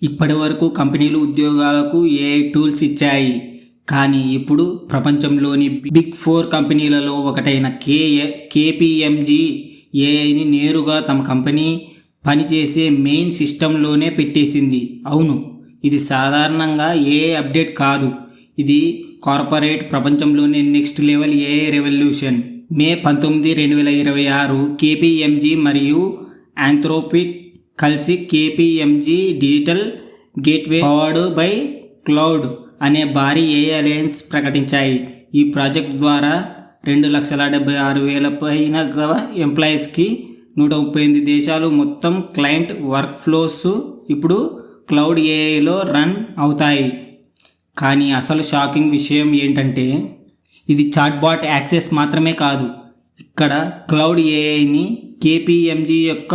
ఇప్పటి వరకు కంపెనీలు ఉద్యోగాలకు ఏఐ టూల్స్ ఇచ్చాయి. కానీ ఇప్పుడు ప్రపంచంలోని బిగ్ 4 కంపెనీలలో ఒకటైన కేపీఎంజీ ఏఐని నేరుగా తమ కంపెనీ పనిచేసే మెయిన్ సిస్టంలోనే పెట్టేసింది. అవును, ఇది సాధారణంగా ఏఐ అప్డేట్ కాదు. ఇది కార్పొరేట్ ప్రపంచంలోని నెక్స్ట్ లెవెల్ ఏఐ రెవల్యూషన్. మే 19, 2026 కేపీఎంజీ మరియు ఆంథ్రోపిక్ కలిసి KPMG digital gateway powered by cloud అనే భారీ ఏఐ అలయన్స్ ప్రకటించాయి. ఈ ప్రాజెక్ట్ ద్వారా 2,76,000 పైన ఎంప్లాయీస్కి 138 దేశాలు మొత్తం క్లయింట్ వర్క్ ఫ్లోస్ ఇప్పుడు క్లౌడ్ ఏఐలో రన్ అవుతాయి. కానీ అసలు షాకింగ్ విషయం ఏంటంటే ఇది చాట్బాట్ యాక్సెస్ మాత్రమే కాదు. ఇక్కడ క్లౌడ్ ఏఐని కేపీఎంజీ యొక్క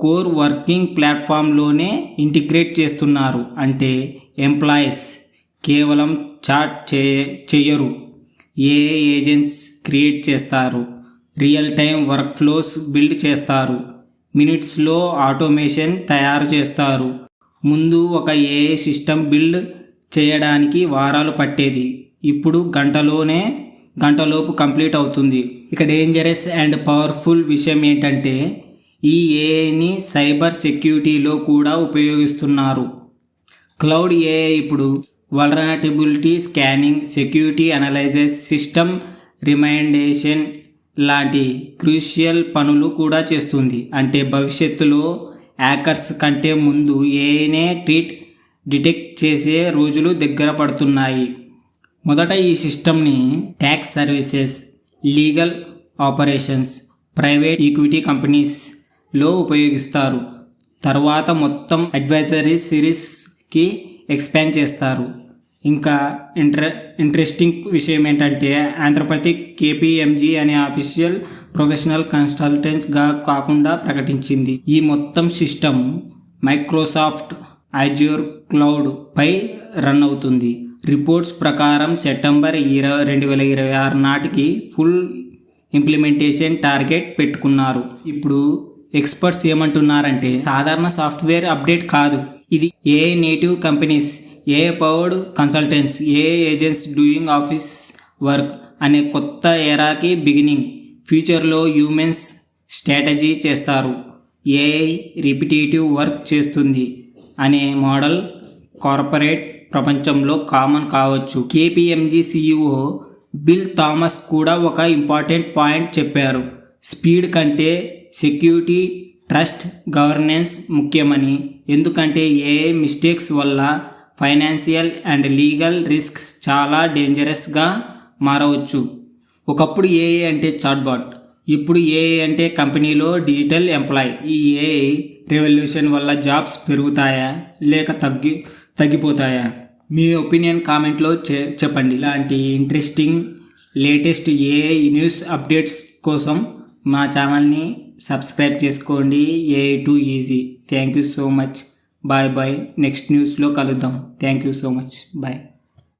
కోర్ వర్కింగ్ ప్లాట్ఫామ్లోనే ఇంటిగ్రేట్ చేస్తున్నారు. అంటే ఎంప్లాయీస్ కేవలం చాట్ చేయరు, ఏఐ ఏజెంట్స్ క్రియేట్ చేస్తారు, real time work flows build చేస్తారు, మినిట్స్లో ఆటోమేషన్ తయారు చేస్తారు. ముందు ఒక ఏఐ సిస్టమ్ బిల్డ్ చేయడానికి వారాలు పట్టేది, ఇప్పుడు గంటలోపు కంప్లీట్ అవుతుంది. ఇక డేంజరస్ అండ్ పవర్ఫుల్ విషయం ఏంటంటే ఈ ఏఐని సైబర్ సెక్యూరిటీలో కూడా ఉపయోగిస్తున్నారు. క్లౌడ్ ఏఐ ఇప్పుడు vulnerability scanning, security analysis, system remediation లాంటి క్రూషియల్ పనులు కూడా చేస్తుంది. అంటే భవిష్యత్తులో హ్యాకర్స్ కంటే ముందు ఏఐనే డిటెక్ట్ చేసే రోజులు దగ్గర పడుతున్నాయి. మొదట ఈ సిస్టమ్ని tax services, legal operations, private equity కంపెనీస్లో ఉపయోగిస్తారు. తర్వాత మొత్తం అడ్వైజరీ సిరీస్కి ఎక్స్పాండ్ చేస్తారు. ఇంకా ఇంట్రెస్టింగ్ విషయం ఏంటంటే ఆంథ్రోపిక్ కేపీఎంజీ అనే అఫీషియల్ ప్రొఫెషనల్ కన్సల్టెంట్గా కాకుండా ప్రకటించింది. ఈ మొత్తం సిస్టమ్ మైక్రోసాఫ్ట్ అజ్యూర్ క్లౌడ్ పై రన్ అవుతుంది. రిపోర్ట్స్ ప్రకారం సెప్టెంబర్ 2026 నాటికి ఫుల్ ఇంప్లిమెంటేషన్ టార్గెట్ పెట్టుకున్నారు. ఇప్పుడు ఎక్స్పర్ట్స్ ఏమంటున్నారంటే సాధారణ సాఫ్ట్వేర్ అప్డేట్ కాదు, ఇది AI native companies, AI powered consultants, AI agents doing office work అనే కొత్త ఎరాకి బిగినింగ్. ఫ్యూచర్లో హ్యూమన్స్ స్ట్రాటజీ చేస్తారు, ఏఐ రిపిటేటివ్ వర్క్ చేస్తుంది అనే మోడల్ కార్పొరేట్ ప్రపంచంలో కామన్ కావచ్చు. కేపీఎంజీ సీఈఓ బిల్ థామస్ కూడా ఒక ఇంపార్టెంట్ పాయింట్ చెప్పారు. స్పీడ్ కంటే సెక్యూరిటీ, ట్రస్ట్, గవర్నెన్స్ ముఖ్యమని. ఎందుకంటే ఏఐ మిస్టేక్స్ వల్ల ఫైనాన్షియల్ అండ్ లీగల్ రిస్క్స్ చాలా డేంజరస్గా మారవచ్చు. ఒకప్పుడు ఏఐ అంటే చాట్బాట్, ఇప్పుడు ఏఐ అంటే కంపెనీలో డిజిటల్ ఎంప్లాయ్. ఈ ఏఐ రెవల్యూషన్ వల్ల జాబ్స్ పెరుగుతాయా లేక తగ్గిపోతాయా? మీ ఒపీనియన్ కామెంట్లో చెప్పండి. ఇలాంటి interesting latest AI news updates కోసం మా ఛానల్ని సబ్స్క్రైబ్ చేసుకోండి. AI to easy. Thank you so much. Bye bye. Next న్యూస్లో కలుద్దాం. Thank you so much. Bye.